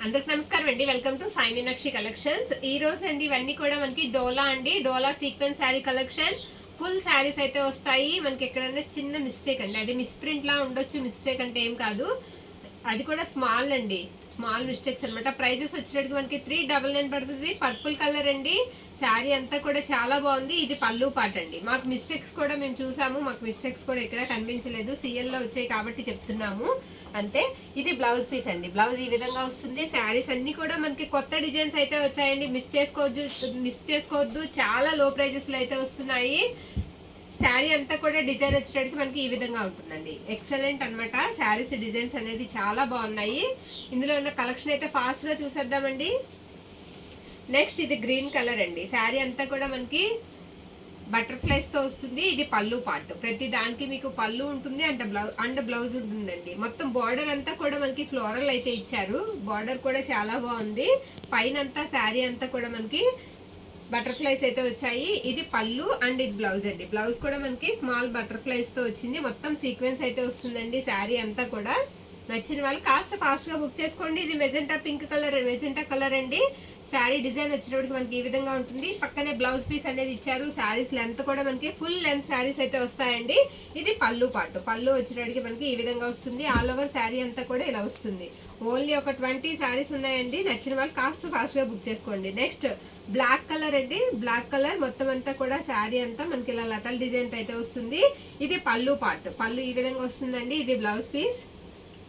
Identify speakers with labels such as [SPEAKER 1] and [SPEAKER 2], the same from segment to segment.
[SPEAKER 1] అందరికి నమస్కారం అండి. Welcome to Sai Meenakshi collections. ఈ రోజు అండి ఇవన్నీ కూడా మనకి డోలా అండి, డోలా sequence sari collection. Full saris అయితే వస్తాయి. మనకి ఎక్కడైనా చిన్న మిస్టేక్ అండి, అది మిస్ప్రింట్ లా ఉండొచ్చు, మిస్టేక్ అంటే ఏం కాదు, అది కూడా స్మాల్ అండి, స్మాల్ మిస్టేక్స్ అనమాట. ప్రైజెస్ వచ్చేటట్టుగా మనకి 399 పడుతుంది. పర్పుల్ కలర్ అండి, శారీ అంతా కూడా చాలా బాగుంది. ఇది పళ్ళు పాట అండి. మాకు మిస్టేక్స్ కూడా మేము చూసాము, మాకు మిస్టేక్స్ కూడా ఎక్కడ కనిపించలేదు, సిఎల్లో వచ్చాయి కాబట్టి చెప్తున్నాము అంతే. ఇది బ్లౌజ్ పీస్ అండి, బ్లౌజ్ ఈ విధంగా వస్తుంది. శారీస్ అన్ని కూడా మనకి కొత్త డిజైన్స్ అయితే వచ్చాయండి, మిస్ చేసుకోవద్దు. చాలా లో ప్రైజెస్ లో అయితే వస్తున్నాయి. శారీ అంతా కూడా డిజైన్ వచ్చేటప్పటికి మనకి ఈ విధంగా ఉంటుందండి. ఎక్సలెంట్ అనమాట. శారీస్ డిజైన్స్ అనేది చాలా బాగున్నాయి. ఇందులో ఉన్న కలెక్షన్ అయితే ఫాస్ట్ గా చూసేద్దామండి. నెక్స్ట్ ఇది గ్రీన్ కలర్ అండి. శారీ అంతా కూడా మనకి బటర్ఫ్లైస్ తో వస్తుంది. ఇది పళ్ళు పార్ట్, ప్రతి దానికి మీకు పళ్ళు ఉంటుంది అండ్ బ్లౌజ్ ఉంటుందండి. మొత్తం బార్డర్ అంతా కూడా మనకి ఫ్లోరల్ అయితే ఇచ్చారు. బార్డర్ కూడా చాలా బాగుంది. పైన అంతా శారీ అంతా కూడా మనకి బటర్ఫ్లైస్ అయితే వచ్చాయి. ఇది పళ్ళు అండ్ ఇది బ్లౌజ్ అండి. బ్లౌజ్ కూడా మనకి స్మాల్ బటర్ఫ్లైస్ తో వచ్చింది. మొత్తం సీక్వెన్స్ అయితే వస్తుందండి. శారీ అంతా కూడా నచ్చిన వాళ్ళు కాస్త ఫాస్ట్ గా బుక్ చేసుకోండి. ఇది magenta pink colour, magenta colour అండి. శారీ డిజైన్ వచ్చినప్పటికి మనకి ఈ విధంగా ఉంటుంది. పక్కనే బ్లౌజ్ పీస్ అనేది ఇచ్చారు. శారీస్ లెంత్ కూడా మనకి ఫుల్ లెంత్ శారీస్ అయితే వస్తాయండి. ఇది పళ్ళు పాటు, పళ్ళు వచ్చేటప్పటికి మనకి ఈ విధంగా వస్తుంది. ఆల్ ఓవర్ శారీ అంతా కూడా ఇలా వస్తుంది. ఓన్లీ ఒక 20 శారీస్ ఉన్నాయండి. నచ్చిన వాళ్ళు కాస్త ఫాస్ట్ గా బుక్ చేసుకోండి. నెక్స్ట్ బ్లాక్ కలర్ అండి. బ్లాక్ కలర్ మొత్తం అంతా కూడా శారీ అంతా మనకి ఇలా లతల్ డిజైన్ అయితే వస్తుంది. ఇది పళ్ళు పార్ట్, పళ్ళు ఈ విధంగా వస్తుందండి. ఇది బ్లౌజ్ పీస్.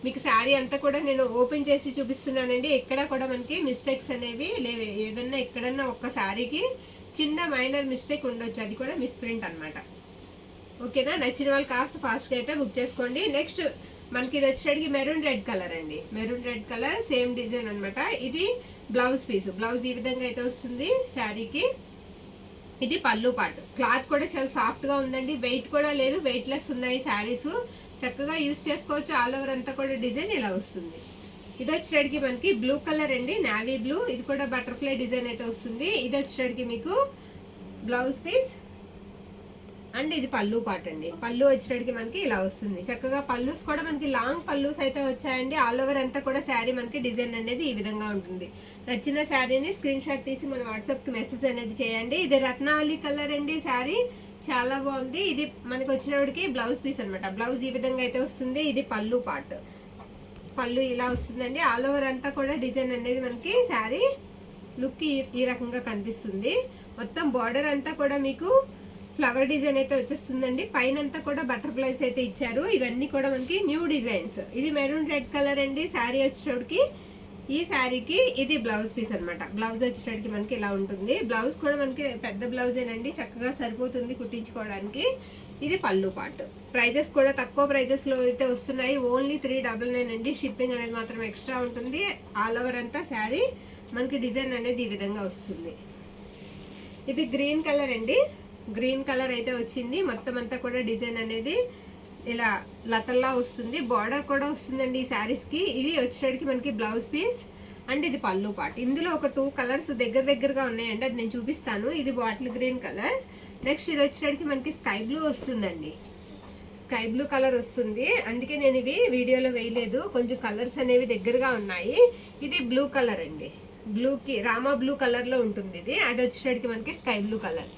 [SPEAKER 1] మీకు శారీ అంతా కూడా నేను ఓపెన్ చేసి చూపిస్తున్నానండి. ఎక్కడ కూడా మనకి మిస్టేక్స్ అనేవి లేవు. ఏదన్నా ఎక్కడన్నా ఒక్క శారీకి చిన్న మైనర్ మిస్టేక్ ఉండొచ్చు, అది కూడా మిస్ప్రింట్ అనమాట. ఓకేనా? నచ్చిన వాళ్ళు కాస్త ఫాస్ట్గా అయితే బుక్ చేసుకోండి. నెక్స్ట్ మనకి ఇది వచ్చేటికి మెరూన్ రెడ్ కలర్ అండి. Maroon red colour same design అనమాట. ఇది బ్లౌజ్ పీస్, బ్లౌజ్ ఈ విధంగా అయితే వస్తుంది శారీకి. ఇది పళ్ళు పాటు. క్లాత్ కూడా చాలా సాఫ్ట్ గా ఉందండి, వెయిట్ కూడా లేదు, వెయిట్ లెస్ ఉన్నాయి శారీస్. చక్కగా యూస్ చేసుకోవచ్చు. ఆల్ ఓవర్ అంతా కూడా డిజైన్ ఇలా వస్తుంది. ఇది వచ్చేటికి మనకి బ్లూ కలర్ అండి, నావీ బ్లూ. ఇది కూడా బటర్ఫ్లై డిజైన్ అయితే వస్తుంది. ఇది వచ్చేటికి మీకు బ్లౌజ్ పీస్ అండ్ ఇది పళ్ళు పాట అండి. పళ్ళు వచ్చేటికి మనకి ఇలా వస్తుంది. చక్కగా పళ్ళుస్ కూడా మనకి లాంగ్ పళ్ళుస్ అయితే వచ్చాయండి. ఆల్ ఓవర్ అంతా కూడా శారీ మనకి డిజైన్ అనేది ఈ విధంగా ఉంటుంది. నచ్చిన శారీని స్క్రీన్ షాట్ తీసి మన వాట్సాప్ కి మెసేజ్ అనేది చేయండి. ఇది రత్నావళి కలర్ అండి. శారీ చాలా బాగుంది. ఇది మనకి వచ్చినప్పటికి బ్లౌజ్ పీస్ అనమాట. బ్లౌజ్ ఈ విధంగా అయితే వస్తుంది. ఇది పళ్ళు పార్ట్, పళ్ళు ఇలా వస్తుందండి. ఆల్ ఓవర్ అంతా కూడా డిజైన్ అనేది మనకి శారీ లుక్ ఈ రకంగా కనిపిస్తుంది. మొత్తం బార్డర్ అంతా కూడా మీకు ఫ్లవర్ డిజైన్ అయితే వచ్చేస్తుందండి. పైన అంతా కూడా బటర్ఫ్లైస్ అయితే ఇచ్చారు. ఇవన్నీ కూడా మనకి న్యూ డిజైన్స్. ఇది మెరూన్ రెడ్ కలర్ అండి. శారీ వచ్చేటప్పటికి ఈ శారీకి ఇది బ్లౌజ్ పీస్ అనమాట. బ్లౌజ్ వచ్చేటప్పటికి మనకి ఇలా ఉంటుంది. బ్లౌజ్ కూడా మనకి పెద్ద బ్లౌజేనండి, చక్కగా సరిపోతుంది కుట్టించుకోవడానికి. ఇది పళ్ళు పార్ట్. ప్రైజెస్ కూడా తక్కువ ప్రైజెస్ లో అయితే వస్తున్నాయి. ఓన్లీ 399 అండి. షిప్పింగ్ అనేది మాత్రం ఎక్స్ట్రా ఉంటుంది. ఆల్ ఓవర్ అంతా శారీ మనకి డిజైన్ అనేది ఈ విధంగా వస్తుంది. ఇది గ్రీన్ కలర్ అండి. గ్రీన్ కలర్ అయితే వచ్చింది. మొత్తం అంతా కూడా డిజైన్ అనేది ఇలా లతల్లా వస్తుంది. బార్డర్ కూడా వస్తుందండి ఈ శారీస్ కి. ఇది వచ్చేటికి మనకి బ్లౌజ్ పీస్ అండ్ ఇది పళ్ళు పార్ట్. ఇందులో ఒక 2 కలర్స్ దగ్గరగా ఉన్నాయండి, అది నేను చూపిస్తాను. ఇది బాటిల్ గ్రీన్ కలర్. నెక్స్ట్ ఇది వచ్చేటికి మనకి స్కై బ్లూ వస్తుందండి. స్కై బ్లూ కలర్ వస్తుంది, అందుకే నేను ఇవి వీడియోలో వేయలేదు. కొంచెం కలర్స్ అనేవి దగ్గరగా ఉన్నాయి. ఇది బ్లూ కలర్ అండి. బ్లూకి రామా బ్లూ కలర్ లో ఉంటుంది ఇది. అది వచ్చేటికి మనకి స్కై బ్లూ కలర్.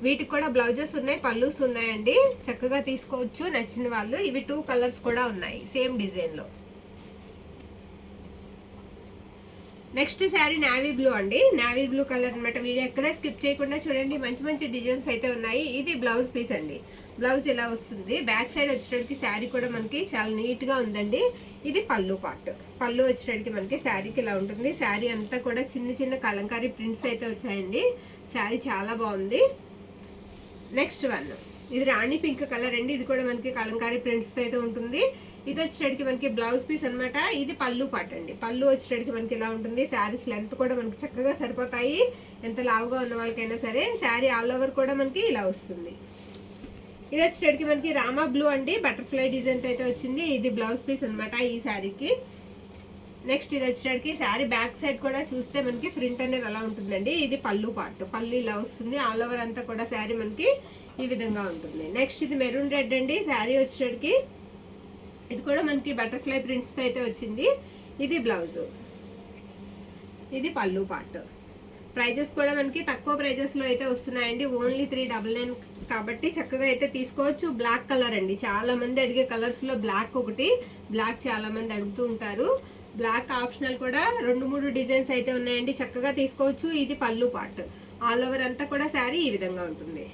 [SPEAKER 1] వీటికి కూడా బ్లౌజెస్ ఉన్నాయి, పళ్ళుస్ ఉన్నాయండి. చక్కగా తీసుకోవచ్చు నచ్చిన వాళ్ళు. ఇవి 2 కలర్స్ కూడా ఉన్నాయి సేమ్ డిజైన్ లో. నెక్స్ట్ శారీ నావీ బ్లూ అండి. నావీ బ్లూ కలర్ అనమాట. వీడియో ఎక్కడే స్కిప్ చేయకుండా చూడండి, మంచి మంచి డిజైన్స్ అయితే ఉన్నాయి. ఇది బ్లౌజ్ పీస్ అండి. బ్లౌజ్ ఇలా వస్తుంది. బ్యాక్ సైడ్ వచ్చేటప్పటికి శారీ కూడా మనకి చాలా నీట్ గా ఉందండి. ఇది పళ్ళు పార్ట్. పళ్ళు వచ్చేటప్పటికి మనకి శారీకి ఇలా ఉంటుంది. శారీ అంతా కూడా చిన్న చిన్న కలంకారీ ప్రింట్స్ అయితే వచ్చాయండి. శారీ చాలా బాగుంది. నెక్స్ట్ వన్ ఇది రాణి పింక్ కలర్ అండి. ఇది కూడా మనకి కలంకారీ ప్రింట్స్ అయితే ఉంటుంది. ఇది వచ్చేటికి మనకి బ్లౌజ్ పీస్ అనమాట. ఇది పళ్ళు పార్ట్ అండి. పళ్ళు వచ్చేటికి మనకి ఇలా ఉంటుంది. శారీస్ లెంత్ కూడా మనకి చక్కగా సరిపోతాయి, ఎంత లావుగా ఉన్న వాళ్ళకైనా సరే. శారీ ఆల్ ఓవర్ కూడా మనకి ఇలా వస్తుంది. ఇది వచ్చేటికి మనకి రామా బ్లూ అండి. బటర్ఫ్లై డిజైన్ అయితే వచ్చింది. ఇది బ్లౌజ్ పీస్ అనమాట ఈ శారీకి. నెక్స్ట్ ఇది వచ్చేటికి శారీ బ్యాక్ సైడ్ కూడా చూస్తే మనకి ప్రింట్ అనేది అలా ఉంటుందండి. ఇది పళ్ళు పార్ట్, పళ్ళు ఇలా వస్తుంది. ఆల్ ఓవర్ అంతా కూడా శారీ మనకి ఈ విధంగా ఉంటుంది. నెక్స్ట్ ఇది మెరూన్ రెడ్ అండి. శారీ వచ్చేటికి ఇది కూడా మనకి బటర్ఫ్లై ప్రింట్స్ అయితే వచ్చింది. ఇది బ్లౌజ్. ఇది పళ్ళు పార్ట్. ప్రైజెస్ కూడా మనకి తక్కువ ప్రైజెస్లో అయితే వస్తున్నాయండి, ఓన్లీ 399 కాబట్టి చక్కగా అయితే తీసుకోవచ్చు. బ్లాక్ కలర్ అండి, చాలా మంది అడిగే కలర్స్లో బ్లాక్ ఒకటి, బ్లాక్ చాలా మంది అడుగుతూ ఉంటారు. బ్లాక్ ఆప్షనల్ కూడా 2-3 డిజైన్స్ అయితే ఉన్నాయండి, చక్కగా తీసుకోవచ్చు. ఇది పళ్ళు పార్ట్, ఆల్ ఓవర్ అంతా కూడా శారీ ఈ విధంగా ఉంటుంది.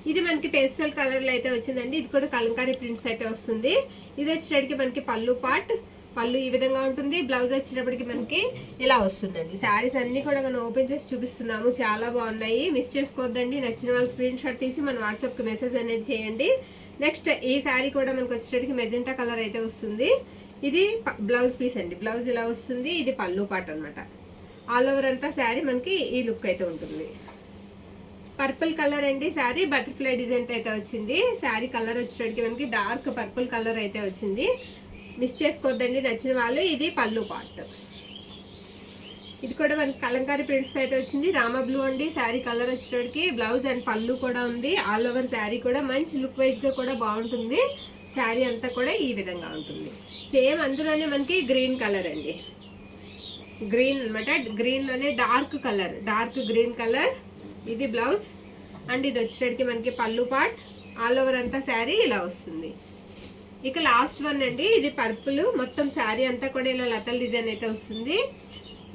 [SPEAKER 1] ఇది మనకి పేస్టల్ కలర్లో అయితే వచ్చిందండి, ఇది కూడా కలంకారీ ప్రింట్స్ అయితే వస్తుంది. ఇది వచ్చేటప్పటికి మనకి పళ్ళు పార్ట్, పళ్ళు ఈ విధంగా ఉంటుంది. బ్లౌజ్ వచ్చేటప్పటికి మనకి ఇలా వస్తుందండి. శారీస్ అన్ని కూడా మనం ఓపెన్ చేసి చూపిస్తున్నాము, చాలా బాగున్నాయి, మిస్ చేసుకోవద్దండి. నచ్చిన వాళ్ళు స్క్రీన్ షాట్ తీసి మన వాట్సాప్కి మెసేజ్ అనేది చేయండి. నెక్స్ట్ ఈ శారీ కూడా మనకి వచ్చేటప్పటికి మెజెంటా కలర్ అయితే వస్తుంది. ఇది బ్లౌజ్ పీస్ అండి, బ్లౌజ్ ఇలా వస్తుంది. ఇది పళ్ళు పార్ట్ అనమాట. ఆల్ ఓవర్ అంతా శారీ మనకి ఈ లుక్ అయితే ఉంటుంది. పర్పుల్ కలర్ అండి శారీ, బటర్ఫ్లై డిజైన్ అయితే వచ్చింది. శారీ కలర్ వచ్చేటప్పటికి మనకి డార్క్ పర్పుల్ కలర్ అయితే వచ్చింది, మిస్ చేసుకోవద్దండి నచ్చిన వాళ్ళు. ఇది పళ్ళు పార్ట్, ఇది కూడా మనకి కలంకారీ ప్రింట్స్ అయితే వచ్చింది. రామా బ్లూ అండి శారీ కలర్ వచ్చేటప్పటికి. బ్లౌజ్ అండ్ పళ్ళు కూడా ఉంది. ఆల్ ఓవర్ శారీ కూడా మంచి లుక్ వైజ్గా కూడా బాగుంటుంది. శారీ అంతా కూడా ఈ విధంగా ఉంటుంది. సేమ్ అందులోనే మనకి గ్రీన్ కలర్ అండి, గ్రీన్ అనమాట. గ్రీన్లోనే dark colour, dark green colour. ఇది బ్లౌజ్ అండ్ ఇది వచ్చేటప్పటికి మనకి పళ్ళు పార్ట్. ఆల్ ఓవర్ అంతా శారీ ఇలా వస్తుంది. ఇక లాస్ట్ వన్ అండి, ఇది పర్పుల్, మొత్తం శారీ అంతా కూడా ఇలా లతల్ డిజైన్ అయితే వస్తుంది.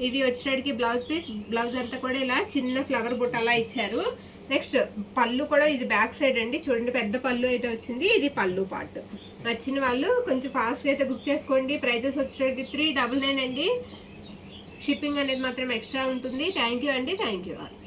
[SPEAKER 1] ఇది వచ్చేటప్పటికి బ్లౌజ్ పీస్, బ్లౌజ్ అంతా కూడా ఇలా చిన్న ఫ్లవర్ బుట్ట ఇచ్చారు. నెక్స్ట్ పళ్ళు కూడా ఇది బ్యాక్ సైడ్ అండి, చూడండి పెద్ద పళ్ళు అయితే వచ్చింది. ఇది పళ్ళు పార్ట్. నచ్చిన వాళ్ళు కొంచెం ఫాస్ట్గా అయితే బుక్ చేసుకోండి. ప్రైజెస్ వచ్చేటప్పటికి 399 అండి. షిప్పింగ్ అనేది మాత్రం ఎక్స్ట్రా ఉంటుంది. థ్యాంక్ యూ అండి, థ్యాంక్ యూ ఆల్.